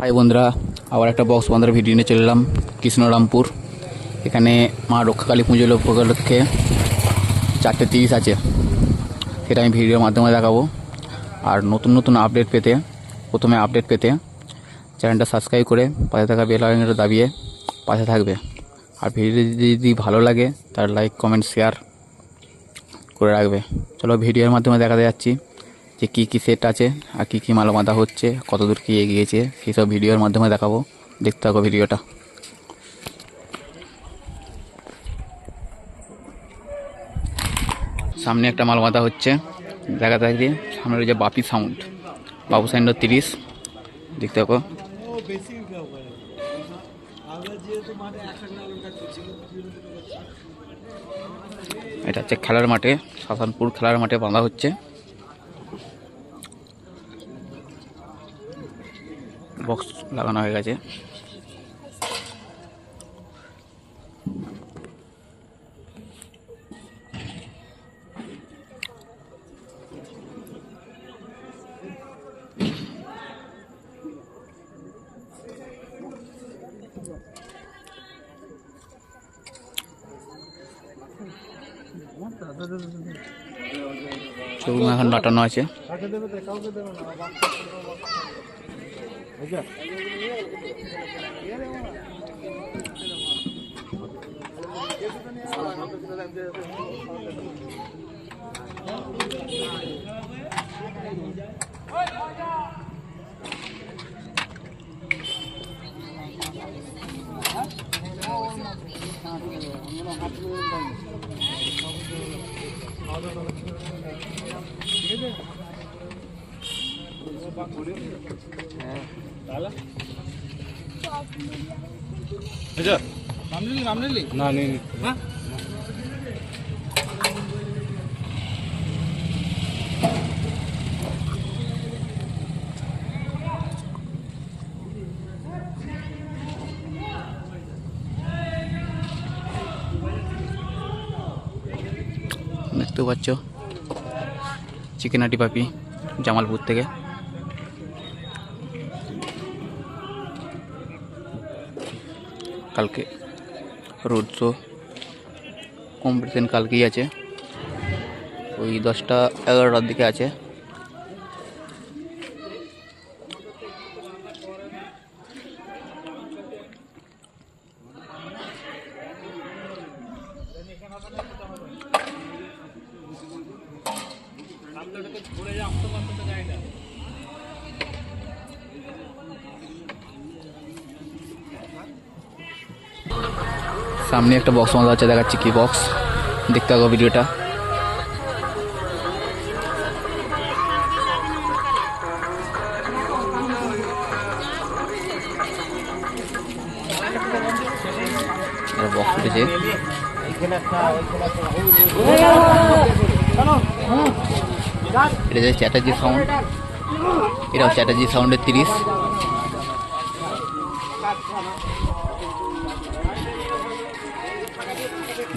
High বন্ধুরা, আবার একটা বক্স বাঁধার ভিডিও নিয়ে চলে এলাম কৃষ্ণরামপুর। এখানে মা রক্ষাকালী পুজোর উপলক্ষে 4:30 আছে, সেটা আমি ভিডিওর মাধ্যমে দেখাবো। আর নতুন নতুন আপডেট পেতে চ্যানেলটা সাবস্ক্রাইব করে পাশে থাকা বেল আইকনটা দাবিয়ে পাশে থাকবে। আর ভিডিও যদি ভালো লাগে তার লাইক কমেন্ট শেয়ার করে রাখবে। চলো ভিডিওর মাধ্যমে দেখাতে যাচ্ছি যে কী কী সেট আছে আর কী কী মাল বাঁধা হচ্ছে, কতদূর কী এগিয়েছে, সেসব ভিডিওর মাধ্যমে দেখাবো। দেখতে থাকো ভিডিওটা। সামনে একটা মাল বাঁধা হচ্ছে, দেখা থাকবে। সামনে রয়েছে বাবু সাউন্ড 30, দেখতে থাকো। এটা হচ্ছে খেলার মাঠে, শাসনপুর খেলার মাঠে বাঁধা হচ্ছে। বক্স লাগানো হয়ে গেছে। চৌমা এখন লাটানো আছে। না নেই দেখতে পাচ্ছ চিকেনাটি পাপি জামালপুর থেকে। কালকে রোড শো কম্পিটিশন কালকেই আছে, ওই 10টা-11টার দিকে আছে। সামনে একটা বক্স বাঁধা আছে, দেখাচ্ছি কি বক্স, দেখতে থাকো ভিডিওটা। বক্স উঠেছে, এটা হচ্ছে চ্যাটার্জি সাউন্ড, এটাও চ্যাটার্জি সাউন্ডের 30।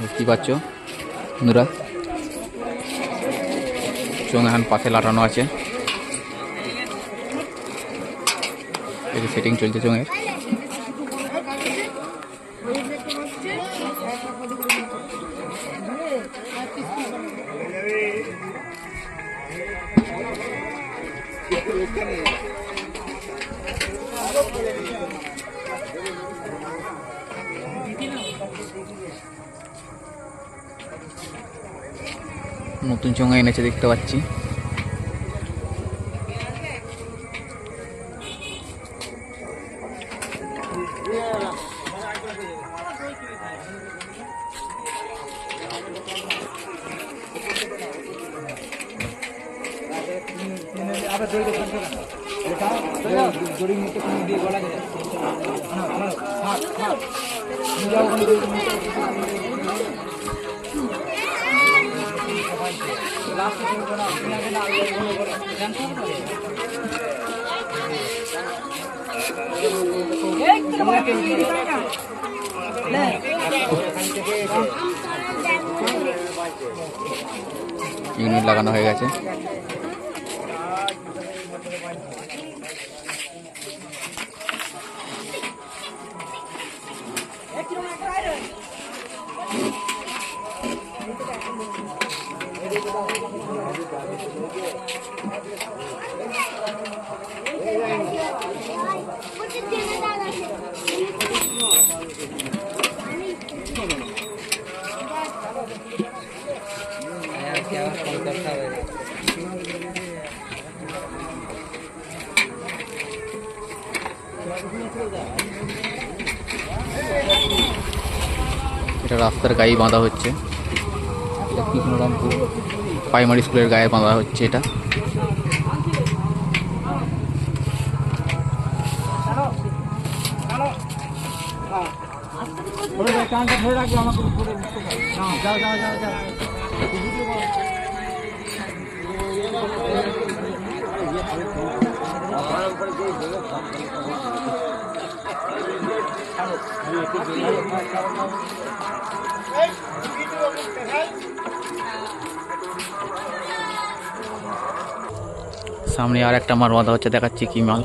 দেখতে পাচ্ছ বন্ধুরা, চোঙ এখন পাশে লাটানো আছে, সেটিং চলছে চোঙের। নতুন চোঙা এনেছে দেখতে পাচ্ছি। ইউনিট লাগানো হয়ে গেছে। এটা রাস্তার গায়ে বাঁধা হচ্ছে, এটা কৃষ্ণরামপুর প্রাইমারি স্কুলের গায়ে বাঁধা হচ্ছে এটা। সামনে আর একটা মাল বাঁধা হচ্ছে, দেখাচ্ছি কি মাল।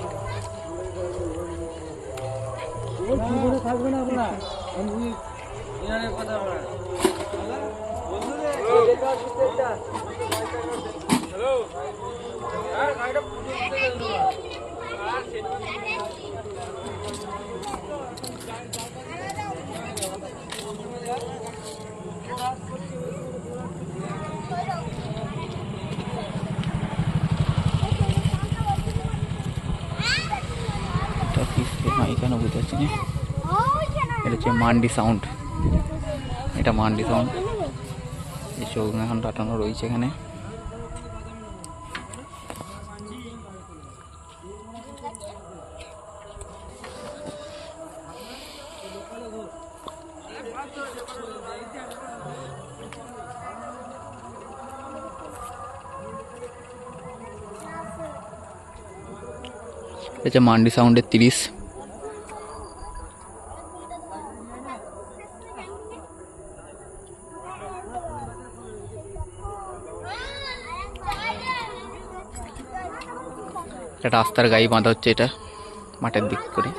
এখানে বুঝতে পারছি না, এটা হচ্ছে মান্ডি সাউন্ড, এটা মান্ডি সাউন্ড। এই চোখ এখন টাটানো রয়েছে এখানে। এটা মান্ডি সাউন্ডের 30। এটা রাস্তার গায়ে বাঁধা হচ্ছে, এটা মাঠের দিক করে।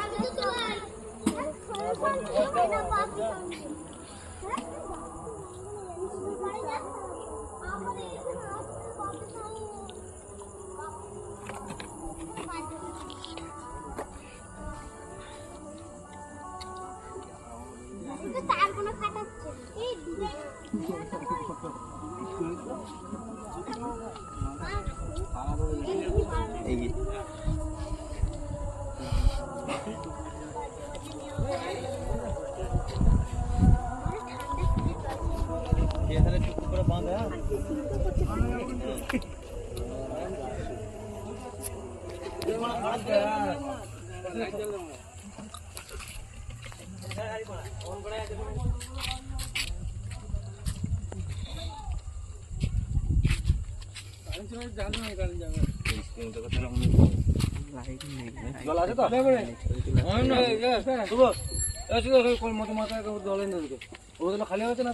খালি হয়েছে না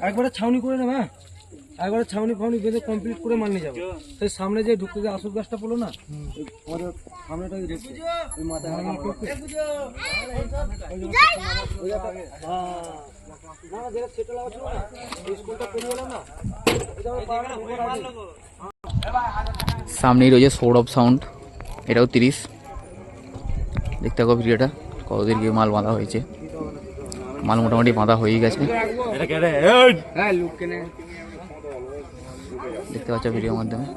একবারে ছাউনি করে নেবে, একবারে ছাউনি ফাউনি বেঁধে কমপ্লিট করে মাল নিয়ে যাবো। সেই সামনে যে ঢুকতে যে আসল গাছটা পড়লো না, আমাদের সামনেটাই দেখছি ওই মাথায় সামনেই রয়েছে সৌরভ সাউন্ড, এটাও 30। দেখতে থাকো ভিডিওটা, কতদিন কি মাল বাঁধা হয়েছে। মাল মোটামুটি বাঁধা হয়ে গেছে, দেখতে পাচ্ছ ভিডিওর মাধ্যমে।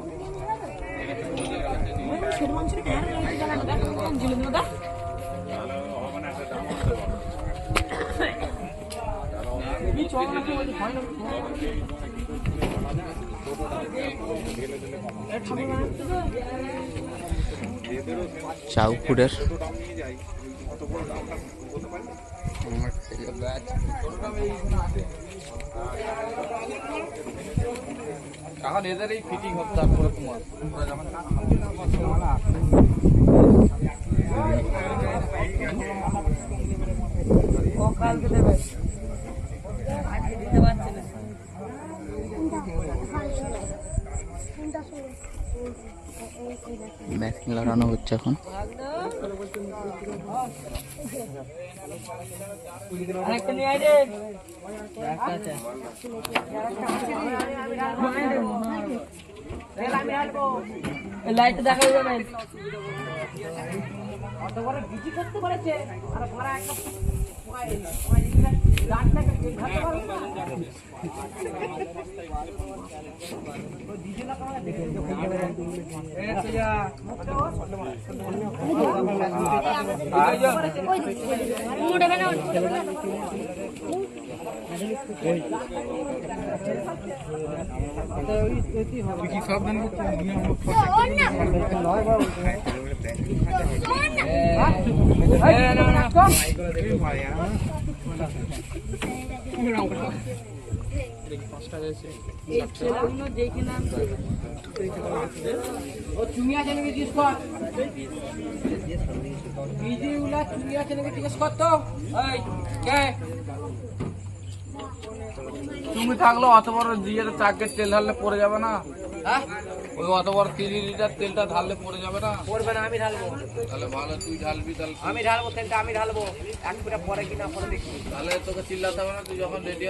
চাউপুরের এখন এদের এই ফিটিং হচ্ছে, তারপরে তোমার কালকে দেবে আজকে দিতে পারছি না। ব্যাটিং লাগানো হচ্ছে এখন। লাইট দেখা যাবে তুমি আছে নাকি জিজ্ঞেস কর বিজিগুলা তুমি আছে নাকি জিজ্ঞেস কর তো তুমি থাকলে অত বড় দিয়ে চাকের তেল ঢাললে পড়ে যাবে না? ওই অত বড় 3 লিটার তেলটা ঢাললে পড়ে যাবে না? পড়বে না, আমি ঢালবো। তাহলে ভালো, তুই ঢালবি তাহলে। আমি ঢালবো তেলটা, আমি ঢালবো। এক ফুটা পরে কিনা পরে দেখি। তাহলে তোকে চিল্লাতে হবে না, তুই যখন রেডি